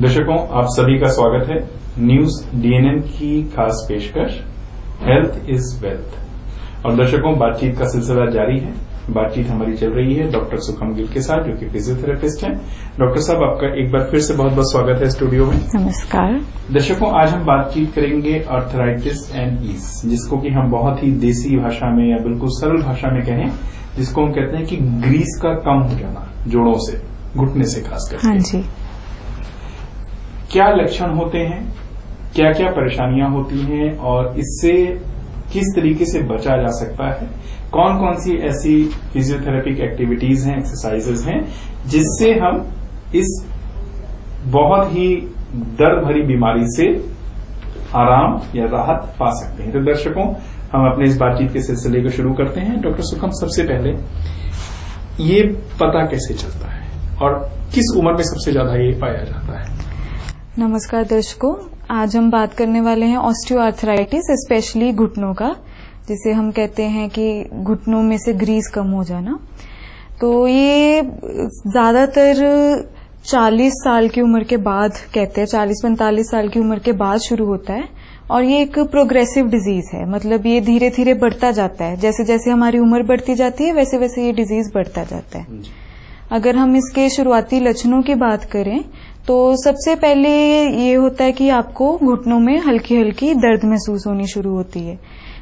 दर्शकों, आप सभी का स्वागत है न्यूज डीएनएन की खास पेशकश हेल्थ इज वेल्थ। और दर्शकों, बातचीत का सिलसिला जारी है। बातचीत हमारी चल रही है डॉक्टर सुखम गिल के साथ, जो कि फिजियोथेरेपिस्ट हैं। डॉक्टर साहब, आपका एक बार फिर से बहुत बहुत स्वागत है स्टूडियो में। नमस्कार दर्शकों, आज हम बातचीत करेंगे आर्थराइटिस एंड ईज, जिसको कि हम बहुत ही देसी भाषा में या बिल्कुल सरल भाषा में कहें, जिसको हम कहते हैं कि ग्रीस का कम हो जाना जोड़ों से, घुटने से खास करके। हाँ जी। क्या लक्षण होते हैं, क्या क्या परेशानियां होती हैं और इससे किस तरीके से बचा जा सकता है, कौन कौन सी ऐसी फिजियोथेरेपिक एक्टिविटीज हैं, एक्सरसाइजेज हैं, जिससे हम इस बहुत ही दर्द भरी बीमारी से आराम या राहत पा सकते हैं। तो दर्शकों, हम अपने इस बातचीत के सिलसिले को शुरू करते हैं। डॉक्टर सुखम, सबसे पहले ये पता कैसे चलता है और किस उम्र में सबसे ज्यादा ये पाया जाता है? नमस्कार दर्शकों, आज हम बात करने वाले हैं ऑस्टियोआर्थराइटिस, स्पेशली घुटनों का, जिसे हम कहते हैं कि घुटनों में से ग्रीस कम हो जाना। तो ये ज्यादातर 40 साल की उम्र के बाद कहते हैं, 40-45 साल की उम्र के बाद शुरू होता है। और ये एक प्रोग्रेसिव डिजीज है, मतलब ये धीरे धीरे बढ़ता जाता है। जैसे जैसे हमारी उम्र बढ़ती जाती है, वैसे वैसे ये डिजीज बढ़ता जाता है। अगर हम इसके शुरुआती लक्षणों की बात करें तो सबसे पहले ये होता है कि आपको घुटनों में हल्की हल्की दर्द महसूस होनी शुरू होती है।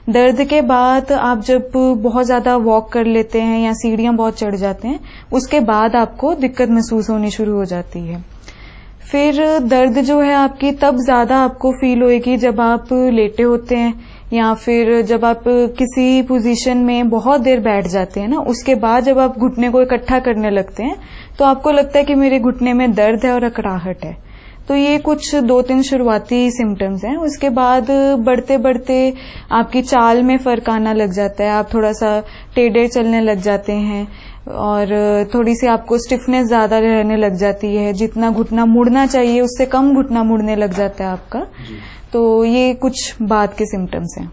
दर्द के बाद आप जब बहुत ज्यादा वॉक कर लेते हैं या सीढ़ियां बहुत चढ़ जाते हैं, उसके बाद आपको दिक्कत महसूस होनी शुरू हो जाती है। फिर दर्द जो है आपकी तब ज्यादा आपको फील होएगी जब आप लेटे होते हैं, या फिर जब आप किसी पोजीशन में बहुत देर बैठ जाते हैं ना, उसके बाद जब आप घुटने को इकट्ठा करने लगते हैं तो आपको लगता है कि मेरे घुटने में दर्द है और अकड़ाहट है। तो ये कुछ 2-3 शुरुआती सिम्टम्स हैं। उसके बाद बढ़ते बढ़ते आपकी चाल में फर्क आना लग जाता है, आप थोड़ा सा टेढ़े चलने लग जाते हैं और थोड़ी सी आपको स्टिफनेस ज्यादा रहने लग जाती है। जितना घुटना मुड़ना चाहिए उससे कम घुटना मुड़ने लग जाता है आपका। तो ये कुछ बाद के सिम्टम्स हैं।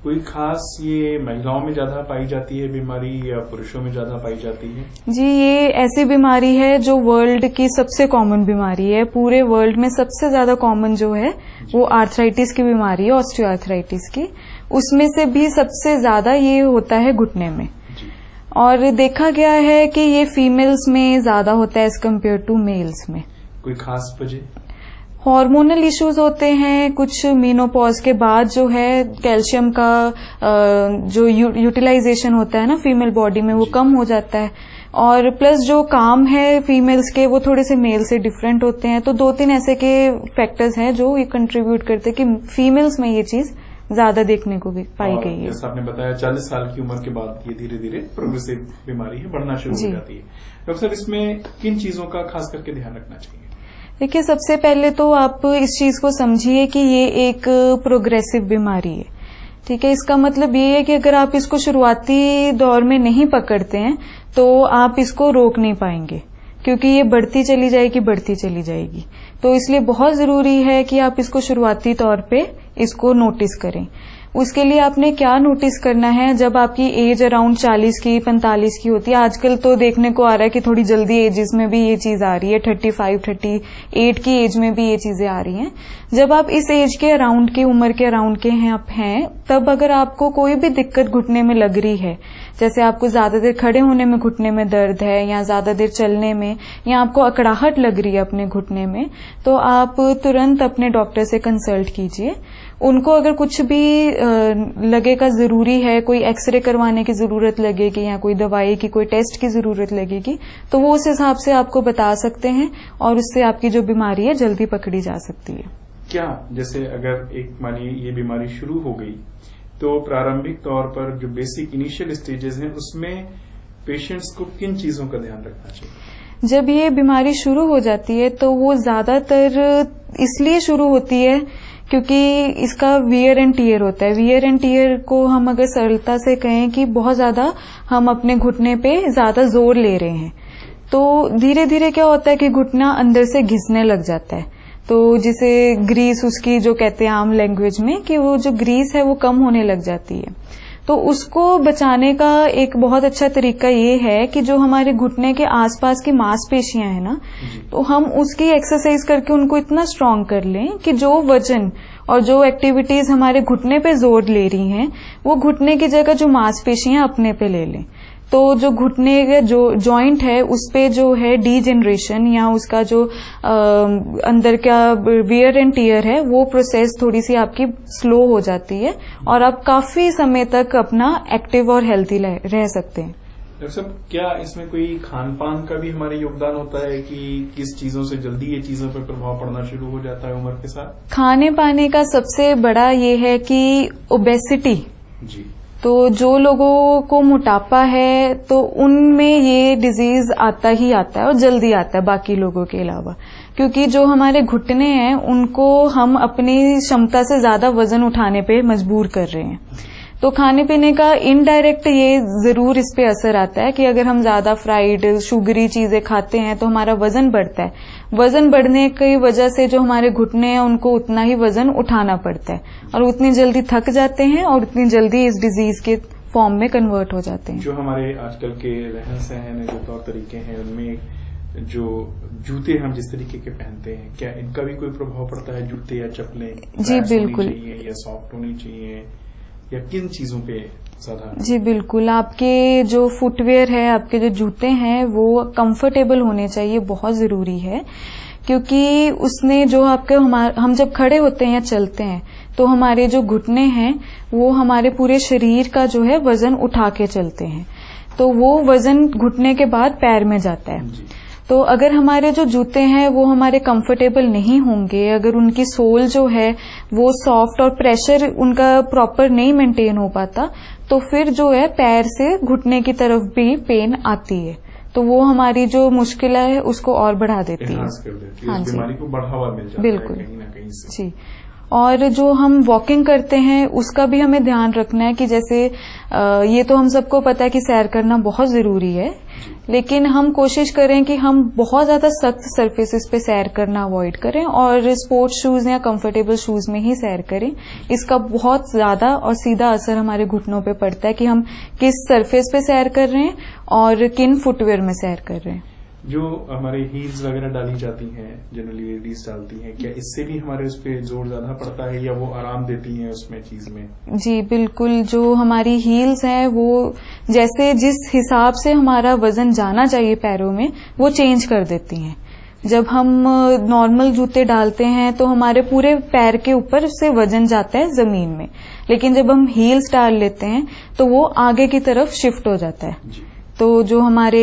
कोई खास ये महिलाओं में ज्यादा पाई जाती है बीमारी या पुरुषों में ज्यादा पाई जाती है? जी, ये ऐसी बीमारी है जो वर्ल्ड की सबसे कॉमन बीमारी है। पूरे वर्ल्ड में सबसे ज्यादा कॉमन जो है वो आर्थराइटिस की बीमारी है, ऑस्टियोआर्थराइटिस की। उसमें से भी सबसे ज्यादा ये होता है घुटने में। और देखा गया है कि ये फीमेल्स में ज्यादा होता है एज कम्पेयर टू मेल्स में। कोई खास वजह? हार्मोनल इश्यूज होते हैं। कुछ मेनोपॉज के बाद जो है कैल्शियम का जो यूटिलाइजेशन होता है ना फीमेल बॉडी में, वो कम हो जाता है। और प्लस जो काम है फीमेल्स के वो थोड़े से मेल से डिफरेंट होते हैं। तो 2-3 ऐसे के फैक्टर्स हैं जो ये कंट्रीब्यूट करते हैं कि फीमेल्स में ये चीज ज्यादा देखने को भी पाई गई है। जैसा आपने बताया, 40 साल की उम्र के बाद ये धीरे धीरे प्रोग्रेसिव बीमारी है, बढ़ना शुरू हो जाती है। डॉक्टर साहब, इसमें किन चीजों का खास करके ध्यान रखना चाहिए? देखिए, सबसे पहले तो आप इस चीज को समझिए कि ये एक प्रोग्रेसिव बीमारी है। ठीक है, इसका मतलब ये है कि अगर आप इसको शुरुआती दौर में नहीं पकड़ते हैं तो आप इसको रोक नहीं पाएंगे, क्योंकि ये बढ़ती चली जाएगी। तो इसलिए बहुत जरूरी है कि आप इसको शुरुआती तौर पे इसको नोटिस करें। उसके लिए आपने क्या नोटिस करना है, जब आपकी एज अराउंड 40 की 45 की होती है, आजकल तो देखने को आ रहा है कि थोड़ी जल्दी एजेस में भी ये चीज आ रही है, 35-38 की एज में भी ये चीजें आ रही हैं। जब आप इस एज के अराउंड की उम्र के अराउंड के हैं आप हैं, तब अगर आपको कोई भी दिक्कत घुटने में लग रही है, जैसे आपको ज्यादा देर खड़े होने में घुटने में दर्द है, या ज्यादा देर चलने में, या आपको अकड़ाहट लग रही है अपने घुटने में, तो आप तुरंत अपने डॉक्टर से कंसल्ट कीजिए। उनको अगर कुछ भी लगेगा जरूरी है, कोई एक्सरे करवाने की जरूरत लगेगी या कोई दवाई की, कोई टेस्ट की जरूरत लगेगी, तो वो उस हिसाब से आपको बता सकते हैं और उससे आपकी जो बीमारी है जल्दी पकड़ी जा सकती है। क्या जैसे अगर एक मानिए ये बीमारी शुरू हो गई, तो प्रारंभिक तौर पर जो बेसिक इनिशियल स्टेजेस हैं उसमें पेशेंट्स को किन चीजों का ध्यान रखना चाहिए? जब ये बीमारी शुरू हो जाती है तो वो ज्यादातर इसलिए शुरू होती है क्योंकि इसका वियर एंड टियर होता है। वियर एंड टियर को हम अगर सरलता से कहें कि बहुत ज्यादा हम अपने घुटने पे ज्यादा जोर ले रहे हैं, तो धीरे धीरे क्या होता है कि घुटना अंदर से घिसने लग जाता है। तो जिसे ग्रीस उसकी जो कहते हैं आम लैंग्वेज में, कि वो जो ग्रीस है वो कम होने लग जाती है। तो उसको बचाने का एक बहुत अच्छा तरीका ये है कि जो हमारे घुटने के आसपास की मांसपेशियां हैं ना, तो हम उसकी एक्सरसाइज करके उनको इतना स्ट्रांग कर लें कि जो वजन और जो एक्टिविटीज हमारे घुटने पे जोर ले रही हैं, वो घुटने की जगह जो मांसपेशियां अपने पे ले लें। तो जो घुटने का जो जॉइंट है उस पे जो है डीजेनरेशन या उसका जो अंदर का वियर एंड टियर है, वो प्रोसेस थोड़ी सी आपकी स्लो हो जाती है और आप काफी समय तक अपना एक्टिव और हेल्थी रह सकते हैं। डॉक्टर साहब, क्या इसमें कोई खान पान का भी हमारे योगदान होता है कि किस चीजों से जल्दी ये चीजों पर प्रभाव पड़ना शुरू हो जाता है उम्र के साथ? खाने पाने का सबसे बड़ा ये है कि ओबेसिटी जी, तो जो लोगों को मोटापा है तो उनमें ये डिजीज आता ही आता है और जल्दी आता है बाकी लोगों के अलावा, क्योंकि जो हमारे घुटने हैं उनको हम अपनी क्षमता से ज्यादा वजन उठाने पे मजबूर कर रहे हैं। तो खाने पीने का इनडायरेक्ट ये जरूर इस पे असर आता है कि अगर हम ज्यादा फ्राइड शुगरी चीजें खाते हैं तो हमारा वजन बढ़ता है। वजन बढ़ने की वजह से जो हमारे घुटने हैं उनको उतना ही वजन उठाना पड़ता है और उतनी जल्दी थक जाते हैं और उतनी जल्दी इस डिजीज के फॉर्म में कन्वर्ट हो जाते हैं। जो हमारे आजकल के रहन सहन जो तौर तरीके हैं उनमें जो जूते हम जिस तरीके के पहनते हैं, क्या इनका भी कोई प्रभाव पड़ता है? जूते या चप्पलें जी बिल्कुल चाहिए या सॉफ्ट होनी चाहिए या किन चीजों पे ज्यादा? जी बिल्कुल, आपके जो फुटवेयर है, आपके जो जूते हैं वो कंफर्टेबल होने चाहिए, बहुत जरूरी है, क्योंकि उसने जो आपके हम जब खड़े होते हैं या चलते हैं तो हमारे जो घुटने हैं वो हमारे पूरे शरीर का जो है वजन उठा के चलते हैं, तो वो वजन घुटने के बाद पैर में जाता है। तो अगर हमारे जो जूते हैं वो हमारे कंफर्टेबल नहीं होंगे, अगर उनकी सोल जो है वो सॉफ्ट और प्रेशर उनका प्रॉपर नहीं मेंटेन हो पाता, तो फिर जो है पैर से घुटने की तरफ भी पेन आती है, तो वो हमारी जो मुश्किल है उसको और बढ़ा देती है। हाँ जी, बीमारी को बढ़ावा मिल जाता बिल्कुल है कहीं ना कहीं से। जी, और जो हम वॉकिंग करते हैं उसका भी हमें ध्यान रखना है कि जैसे ये तो हम सबको पता है कि सैर करना बहुत जरूरी है, लेकिन हम कोशिश करें कि हम बहुत ज्यादा सख्त सरफेसेस पे सैर करना अवॉइड करें और स्पोर्ट्स शूज या कंफर्टेबल शूज में ही सैर करें। इसका बहुत ज्यादा और सीधा असर हमारे घुटनों पे पड़ता है कि हम किस सरफेस पे सैर कर रहे हैं और किन फुटवेयर में सैर कर रहे हैं। जो हमारे हील्स वगैरह डाली जाती हैं, जनरली लेडीज डालती हैं, क्या इससे भी हमारे उस पर जोर ज्यादा पड़ता है या वो आराम देती हैं उसमें चीज में? जी बिल्कुल, जो हमारी हील्स हैं वो जैसे जिस हिसाब से हमारा वजन जाना चाहिए पैरों में वो चेंज कर देती हैं। जब हम नॉर्मल जूते डालते हैं तो हमारे पूरे पैर के ऊपर से वजन जाता है जमीन में, लेकिन जब हम हील्स डाल लेते हैं तो वो आगे की तरफ शिफ्ट हो जाता है, तो जो हमारे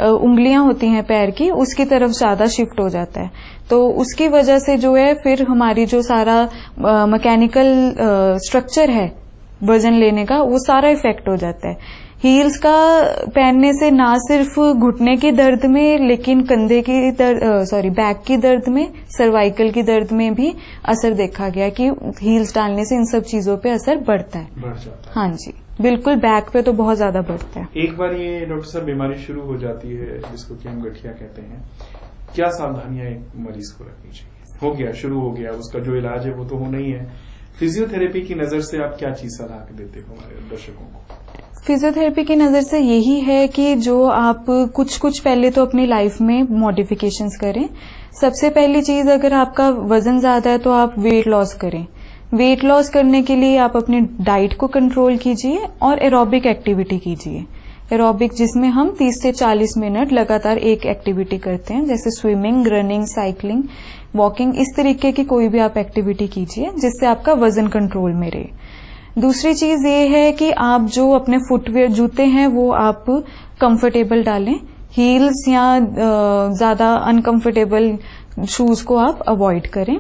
उंगलियां होती हैं पैर की उसकी तरफ ज्यादा शिफ्ट हो जाता है, तो उसकी वजह से जो है फिर हमारी जो सारा मैकेनिकल स्ट्रक्चर है वजन लेने का वो सारा इफेक्ट हो जाता है। हील्स का पहनने से ना सिर्फ घुटने की दर्द में, लेकिन कंधे की बैक की दर्द में, सर्वाइकल की दर्द में भी असर देखा गया कि हील्स डालने से इन सब चीजों पे असर बढ़ता है। बढ़ जाता है। हाँ जी बिल्कुल, बैक पे तो बहुत ज्यादा बढ़ता है। एक बार ये डॉक्टर साहब बीमारी शुरू हो जाती है जिसको कि हम गठिया कहते हैं, क्या सावधानियां एक मरीज को रखनी चाहिए? हो गया, शुरू हो गया, उसका जो इलाज है वो तो होना ही है। फिजियोथेरेपी की नजर से आप क्या चीज सलाह देते हो हमारे दर्शकों को? फिजियोथेरेपी की नजर से यही है कि जो आप कुछ पहले तो अपनी लाइफ में मॉडिफिकेशंस करें। सबसे पहली चीज, अगर आपका वजन ज्यादा है तो आप वेट लॉस करें। वेट लॉस करने के लिए आप अपनी डाइट को कंट्रोल कीजिए और एरोबिक एक्टिविटी कीजिए। एरोबिक जिसमें हम 30 से 40 मिनट लगातार एक एक्टिविटी करते हैं, जैसे स्विमिंग, रनिंग, साइकिलिंग, वॉकिंग, इस तरीके की कोई भी आप एक्टिविटी कीजिए जिससे आपका वजन कंट्रोल में रहे। दूसरी चीज ये है कि आप जो अपने फुटवेयर जूते हैं वो आप कंफर्टेबल डालें, हील्स या ज्यादा अनकंफर्टेबल शूज को आप अवॉइड करें।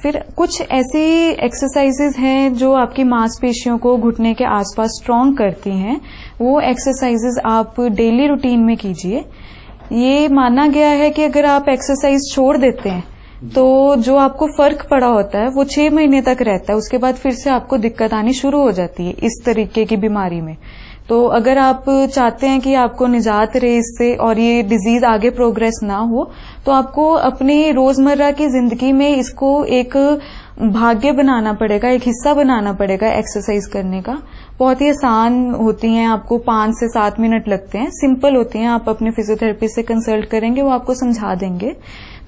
फिर कुछ ऐसी एक्सरसाइजेज हैं जो आपकी मांसपेशियों को घुटने के आसपास स्ट्रॉन्ग करती हैं, वो एक्सरसाइजेज आप डेली रूटीन में कीजिए। ये माना गया है कि अगर आप एक्सरसाइज छोड़ देते हैं तो जो आपको फर्क पड़ा होता है वो 6 महीने तक रहता है, उसके बाद फिर से आपको दिक्कत आनी शुरू हो जाती है इस तरीके की बीमारी में। तो अगर आप चाहते हैं कि आपको निजात रहे इससे और ये डिजीज आगे प्रोग्रेस ना हो, तो आपको अपनी रोजमर्रा की जिंदगी में इसको एक भाग्य बनाना पड़ेगा, एक हिस्सा बनाना पड़ेगा एक्सरसाइज करने का। बहुत ही आसान होती हैं, आपको 5 से 7 मिनट लगते हैं, सिंपल होती हैं। आप अपने फिजियोथेरेपिस्ट से कंसल्ट करेंगे, वो आपको समझा देंगे।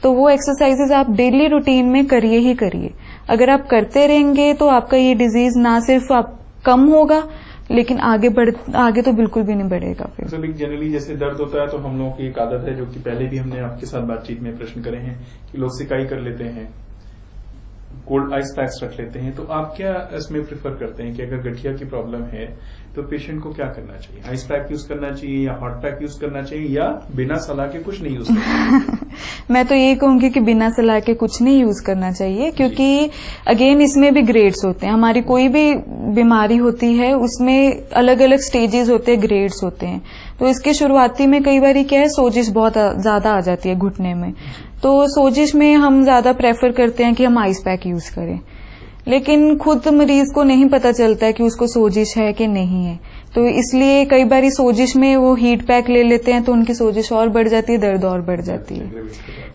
तो वो एक्सरसाइजेज आप डेली रूटीन में करिए ही करिए। अगर आप करते रहेंगे तो आपका ये डिजीज ना सिर्फ आप कम होगा, लेकिन आगे तो बिल्कुल भी नहीं बढ़ेगा। फिर जनरली जैसे दर्द होता है तो हम लोगों की एक आदत है, जो कि पहले भी हमने आपके साथ बातचीत में प्रश्न करे हैं, कि लोग सिकाई कर लेते हैं, कोल्ड आइस पैक्स रख लेते हैं। तो आप क्या इसमें प्रेफर करते हैं कि अगर गठिया की प्रॉब्लम है तो पेशेंट को क्या करना चाहिए? आइस पैक यूज करना चाहिए या हॉट पैक यूज करना चाहिए, या बिना सलाह के कुछ नहीं यूज करना? मैं तो यही कहूंगी कि बिना सलाह के कुछ नहीं यूज करना चाहिए, क्योंकि अगेन इसमें भी ग्रेड्स होते हैं। हमारी कोई भी बीमारी होती है उसमें अलग अलग स्टेजेस होते हैं, ग्रेड्स होते हैं। तो इसके शुरुआती में कई बार क्या है, सोजिश बहुत ज्यादा आ जाती है घुटने में। तो सोजिश में हम ज्यादा प्रेफर करते हैं कि हम आइस पैक यूज करें, लेकिन खुद मरीज को नहीं पता चलता है कि उसको सोजिश है कि नहीं है। तो इसलिए कई बार सोजिश में वो हीट पैक ले लेते हैं, तो उनकी सोजिश और बढ़ जाती है, दर्द और बढ़ जाती है।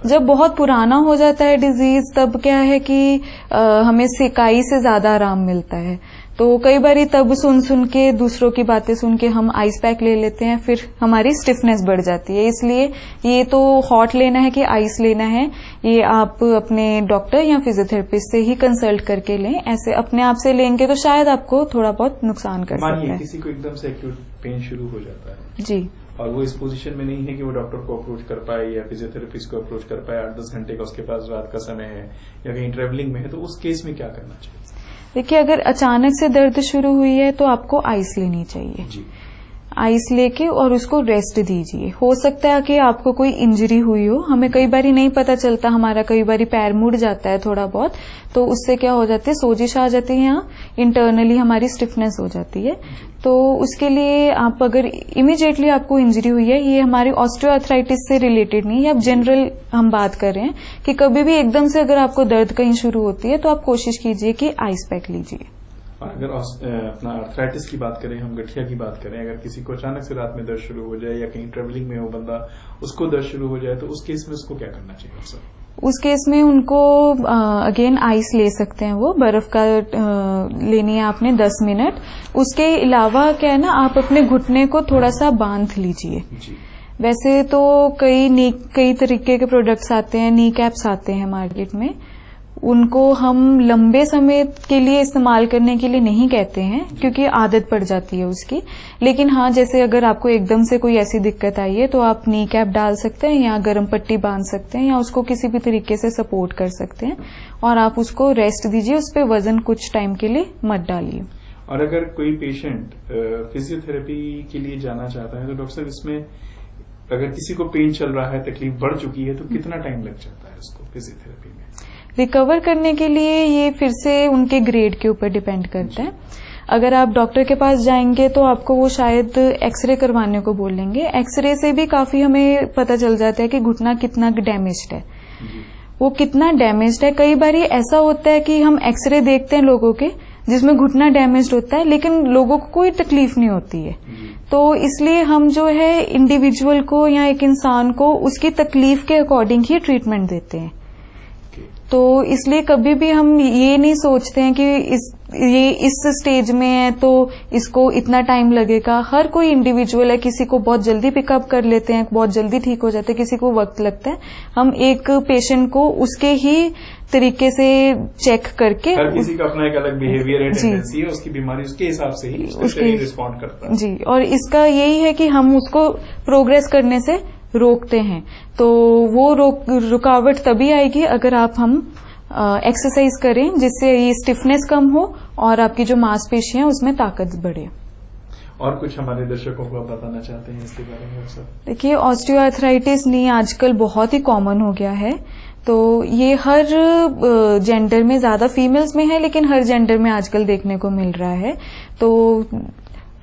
जब बहुत पुराना हो जाता है डिजीज, तब क्या है कि हमें सिकाई से ज्यादा आराम मिलता है। तो कई बार तब सुन के, दूसरों की बातें सुन के हम आइस पैक ले लेते हैं, फिर हमारी स्टिफनेस बढ़ जाती है। इसलिए ये तो हॉट लेना है कि आइस लेना है, ये आप अपने डॉक्टर या फिजियोथेरेपिस्ट से ही कंसल्ट करके लें। ऐसे अपने आप से लेंगे तो शायद आपको थोड़ा बहुत नुकसान कर सकता है। किसी को एकदम से एक्यूट पेन शुरू हो जाता है जी, और वो इस पोजीशन में नहीं है कि वो डॉक्टर को अप्रोच कर पाए या फिजियोथेरेपिस्ट को अप्रोच कर पाए, 8-10 घंटे का उसके पास रात का समय है या कहीं ट्रेवलिंग में है, तो उस केस में क्या करना चाहिए? देखिए, अगर अचानक से दर्द शुरू हुई है तो आपको आइस लेनी चाहिए जी। आइस लेके और उसको रेस्ट दीजिए। हो सकता है कि आपको कोई इंजरी हुई हो, हमें कई बार नहीं पता चलता, हमारा कई बार पैर मुड़ जाता है थोड़ा बहुत, तो उससे क्या हो जाती है, सोजिश आ जाती है, यहाँ इंटरनली हमारी स्टिफनेस हो जाती है। तो उसके लिए आप अगर इमीडिएटली आपको इंजरी हुई है, ये हमारी ऑस्टियोआर्थराइटिस से रिलेटेड नहीं है, अब जनरल हम बात कर रहे हैं कि कभी भी एकदम से अगर आपको दर्द कहीं शुरू होती है तो आप कोशिश कीजिए कि आइस पैक लीजिए। और अगर अपना आर्थराइटिस की बात करें, हम गठिया की बात करें, अगर किसी को अचानक से रात में दर्द शुरू हो जाए या कहीं ट्रेवलिंग में हो बंदा, उसको दर्द शुरू हो जाए, तो उस केस में उसको क्या करना चाहिए सर? उस केस में उनको अगेन आइस ले सकते हैं, वो बर्फ का लेनी है आपने 10 मिनट। उसके अलावा क्या है ना, आप अपने घुटने को थोड़ा सा बांध लीजिए। वैसे तो कई तरीके के प्रोडक्ट्स आते हैं, नी कैप्स आते हैं मार्केट में, उनको हम लंबे समय के लिए इस्तेमाल करने के लिए नहीं कहते हैं, क्योंकि आदत पड़ जाती है उसकी। लेकिन हाँ, जैसे अगर आपको एकदम से कोई ऐसी दिक्कत आई है तो आप नी कैप डाल सकते हैं या गर्म पट्टी बांध सकते हैं या उसको किसी भी तरीके से सपोर्ट कर सकते हैं, और आप उसको रेस्ट दीजिए, उस पर वजन कुछ टाइम के लिए मत डालिए। और अगर कोई पेशेंट फिजियोथेरेपी के लिए जाना चाहता है तो डॉक्टर साहब, इसमें अगर किसी को पेन चल रहा है, तकलीफ बढ़ चुकी है, तो कितना टाइम लग जाता है उसको फिजियोथेरेपी में रिकवर करने के लिए? ये फिर से उनके ग्रेड के ऊपर डिपेंड करता है। अगर आप डॉक्टर के पास जाएंगे तो आपको वो शायद एक्सरे करवाने को बोलेंगे। एक्सरे से भी काफी हमें पता चल जाता है कि घुटना कितना डैमेज्ड है, वो कितना डैमेज्ड है। कई बार ये ऐसा होता है कि हम एक्सरे देखते हैं लोगों के जिसमें घुटना डैमेज्ड होता है, लेकिन लोगों को कोई तकलीफ नहीं होती है। तो इसलिए हम जो है इंडिविजुअल को या एक इंसान को उसकी तकलीफ के अकॉर्डिंग ही ट्रीटमेंट देते हैं। तो इसलिए कभी भी हम ये नहीं सोचते हैं कि ये इस स्टेज में है तो इसको इतना टाइम लगेगा। हर कोई इंडिविजुअल है, किसी को बहुत जल्दी पिकअप कर लेते हैं, बहुत जल्दी ठीक हो जाते हैं, किसी को वक्त लगता है। हम एक पेशेंट को उसके ही तरीके से चेक करके, हर किसी का अपना एक अलग बिहेवियर है, टेंडेंसी है, उसकी बीमारी उसके हिसाब से ही उसके रिस्पॉन्ड करता है जी। और इसका यही है कि हम उसको प्रोग्रेस करने से रोकते हैं। तो वो रुकावट तभी आएगी अगर हम एक्सरसाइज करें, जिससे ये स्टिफनेस कम हो और आपकी जो मांसपेशियां उसमें ताकत बढ़े। और कुछ हमारे दर्शकों को आप बताना चाहते हैं इसके बारे में सर? देखिए, ऑस्टियोआर्थराइटिस नी आजकल बहुत ही कॉमन हो गया है। तो ये हर जेंडर में, ज्यादा फीमेल्स में है लेकिन हर जेंडर में आजकल देखने को मिल रहा है। तो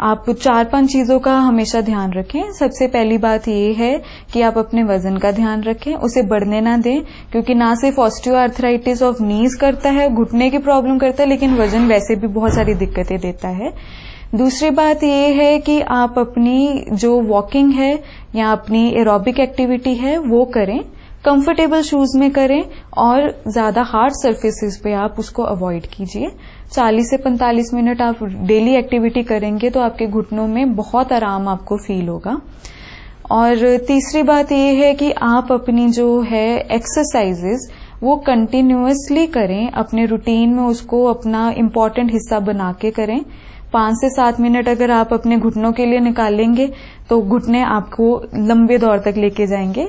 आप 4-5 चीजों का हमेशा ध्यान रखें। सबसे पहली बात ये है कि आप अपने वजन का ध्यान रखें, उसे बढ़ने ना दें, क्योंकि ना सिर्फ ऑस्टियोआर्थराइटिस ऑफ नीज करता है, घुटने की प्रॉब्लम करता है, लेकिन वजन वैसे भी बहुत सारी दिक्कतें देता है। दूसरी बात ये है कि आप अपनी जो वॉकिंग है या अपनी एरोबिक एक्टिविटी है वो करें, कंफर्टेबल शूज में करें और ज्यादा हार्ड सर्फेसिस पे आप उसको अवॉइड कीजिए। 40 से 45 मिनट आप डेली एक्टिविटी करेंगे तो आपके घुटनों में बहुत आराम आपको फील होगा। और तीसरी बात ये है कि आप अपनी जो है एक्सरसाइजेस वो कंटिन्यूअसली करें, अपने रूटीन में उसको अपना इम्पोर्टेंट हिस्सा बना के करें। 5 से 7 मिनट अगर आप अपने घुटनों के लिए निकालेंगे तो घुटने आपको लंबे दौर तक लेके जाएंगे।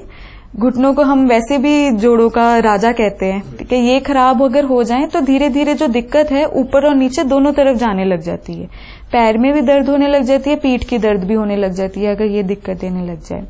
घुटनों को हम वैसे भी जोड़ों का राजा कहते हैं, ठीक है। ये खराब अगर हो जाए तो धीरे धीरे जो दिक्कत है ऊपर और नीचे दोनों तरफ जाने लग जाती है। पैर में भी दर्द होने लग जाती है, पीठ की दर्द भी होने लग जाती है अगर ये दिक्कत देने लग जाए।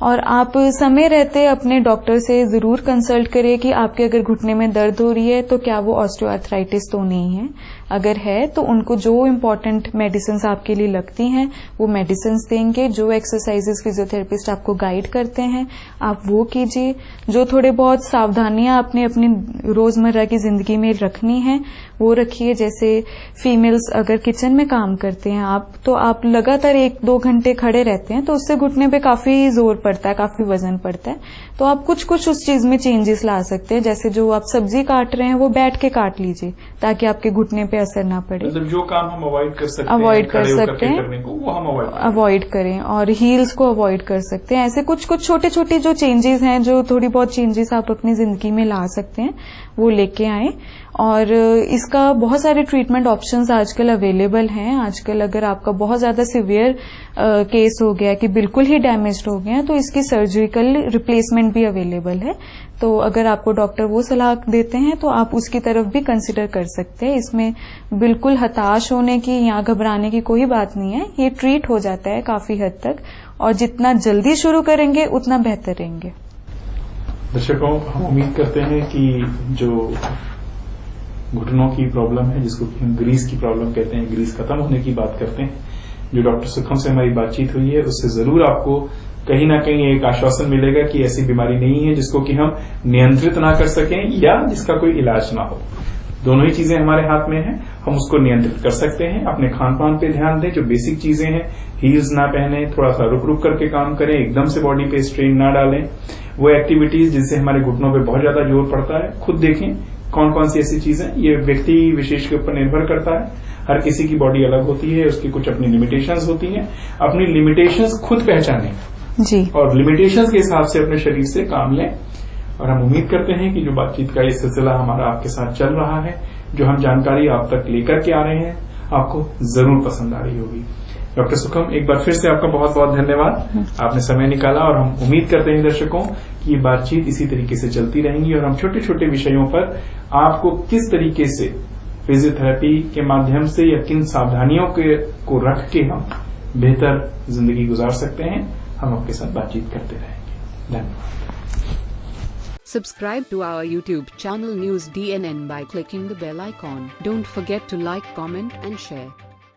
और आप समय रहते अपने डॉक्टर से जरूर कंसल्ट करिए कि आपके अगर घुटने में दर्द हो रही है तो क्या वो ऑस्टियोआर्थराइटिस तो नहीं है। अगर है तो उनको जो इम्पोर्टेंट मेडिसिन आपके लिए लगती हैं वो मेडिसिन देंगे। जो एक्सरसाइजेस फिजियोथेरेपिस्ट आपको गाइड करते हैं आप वो कीजिए। जो थोड़े बहुत सावधानियां आपने अपनी रोजमर्रा की जिंदगी में रखनी है वो रखिए। जैसे फीमेल्स अगर किचन में काम करते हैं आप, तो आप लगातार 1-2 घंटे खड़े रहते हैं तो उससे घुटने पे काफी जोर पड़ता है, काफी वजन पड़ता है। तो आप कुछ कुछ उस चीज में चेंजेस ला सकते हैं। जैसे जो आप सब्जी काट रहे हैं वो बैठ के काट लीजिए ताकि आपके घुटने पे असर ना पड़े। मतलब जो काम हम अवॉइड कर सकते हैं, वो हम अवॉइड करें। और हील्स को अवॉइड कर सकते हैं। ऐसे कुछ कुछ छोटे छोटे जो चेंजेस हैं, जो थोड़ी बहुत चेंजेस आप अपनी जिंदगी में ला सकते हैं वो लेके आए। और इसका बहुत सारे ट्रीटमेंट ऑप्शंस आजकल अवेलेबल हैं। आजकल अगर आपका बहुत ज्यादा सिवियर केस हो गया कि बिल्कुल ही डैमेज्ड हो गया तो इसकी सर्जिकल रिप्लेसमेंट भी अवेलेबल है। तो अगर आपको डॉक्टर वो सलाह देते हैं तो आप उसकी तरफ भी कंसिडर कर सकते हैं। इसमें बिल्कुल हताश होने की या घबराने की कोई बात नहीं है। ये ट्रीट हो जाता है काफी हद तक, और जितना जल्दी शुरू करेंगे उतना बेहतर रहेंगे। दर्शकों, हम उम्मीद करते हैं कि जो घुटनों की प्रॉब्लम है, जिसको कि हम ग्रीस की प्रॉब्लम कहते हैं, ग्रीस खत्म होने की बात करते हैं, जो डॉक्टर सुखम से हमारी बातचीत हुई है उससे जरूर आपको कहीं ना कहीं एक आश्वासन मिलेगा कि ऐसी बीमारी नहीं है जिसको कि हम नियंत्रित ना कर सकें या जिसका कोई इलाज ना हो। दोनों ही चीजें हमारे हाथ में हैं, हम उसको नियंत्रित कर सकते हैं। अपने खान पान पे ध्यान दें, जो बेसिक चीजें हैं, हील्स ना पहने, थोड़ा सा रुक रुक करके काम करें, एकदम से बॉडी पे स्ट्रेन ना डालें। वो एक्टिविटीज जिससे हमारे घुटनों पे बहुत ज्यादा जोर पड़ता है, खुद देखें कौन कौन सी ऐसी चीजें, ये व्यक्ति विशेष के ऊपर निर्भर करता है। हर किसी की बॉडी अलग होती है, उसकी कुछ अपनी लिमिटेशंस होती हैं। अपनी लिमिटेशंस खुद पहचानें जी, और लिमिटेशंस के हिसाब से अपने शरीर से काम लें। और हम उम्मीद करते हैं कि जो बातचीत का ये सिलसिला हमारा आपके साथ चल रहा है, जो हम जानकारी आप तक लेकर के आ रहे हैं, आपको जरूर पसंद आ रही होगी। डॉक्टर सुखम, एक बार फिर से आपका बहुत बहुत धन्यवाद। आपने समय निकाला और हम उम्मीद करते हैं दर्शकों कि ये बातचीत इसी तरीके से चलती रहेंगी और हम छोटे छोटे विषयों पर आपको किस तरीके से फिजियोथेरेपी के माध्यम से या किन सावधानियों को रख के हम बेहतर जिंदगी गुजार सकते हैं, हम आपके साथ बातचीत करते रहेंगे। धन्यवाद। Subscribe to our YouTube channel News DNN by clicking the bell icon. Don't forget to like, comment and share.